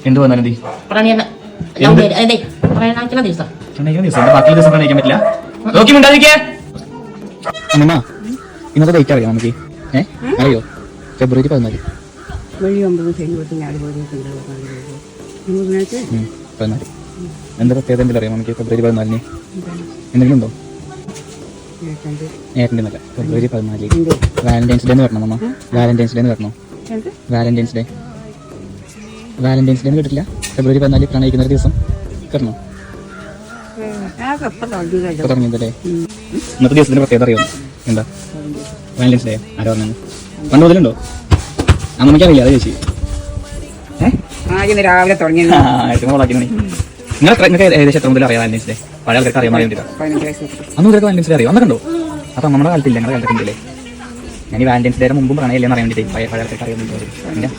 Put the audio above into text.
എന്ത് വന്നാലും ബാക്കി ദിവസം പ്രണയിക്കാൻ പറ്റില്ല. നോക്കി മിണ്ടാതിരിക്കേ. അമ്മ ഇന്നത്തെ ഡേറ്റ് അറിയാം നമുക്ക്? അറിയോ? ഫെബ്രുവരി 14. 14. എന്താ പ്രത്യേകത എന്തെങ്കിലും അറിയാം നമുക്ക് ഫെബ്രുവരി 14? എന്തെങ്കിലും ഉണ്ടോ? ഏട്ടൻ്റെ നല്ല ഫെബ്രുവരി 14 വാലന്റൈൻസ് ഡേ എന്ന് വരണം അമ്മ. വാലന്റൈൻസ് ഡേ എന്ന് വരണോ? വാലന്റൈൻസ് ഡേ കേട്ടില്ല? ഫെബ്രുവരി 14 പ്രണയിക്കുന്ന ഒരു ദിവസം കേട്ടോ? തുടങ്ങിയതല്ലേ? ഇന്നത്തെ ദിവസത്തിന് പ്രത്യേകത അറിയോ? എന്താ? വാലന്റൈൻസ് ഡേ ആരോ പറഞ്ഞു? പണ്ട് മുതലുണ്ടോ? അമ്മയ്ക്ക് അറിയില്ല, അത് ചോദിച്ചു. രാവിലെ തുടങ്ങി നിങ്ങൾക്ക് ഏകദേശം എത്ര മുതൽ അറിയാം വാലന്റൈൻസ് ഡേ? പഴയ ആൾക്കാർക്ക് അറിയാൻ വേണ്ടിയിട്ടാ. അന്ന് മുതലൊക്കെ വാലന്റൈൻസ് ഡേ അറിയോ? അന്നൊക്കെ ഉണ്ടോ? അപ്പൊ നമ്മുടെ കാലത്തില്ല, ഞങ്ങളുടെ കാലത്തൊക്കെ ഉണ്ടല്ലേ? ഞാൻ ഈ വാലന്റൈൻസ് ഡേയുടെ മുമ്പും പ്രണയില്ലെന്ന് അറിയാൻ വേണ്ടിയിട്ട് പഴയ ആൾക്കാർക്ക് അറിയാൻ വേണ്ടി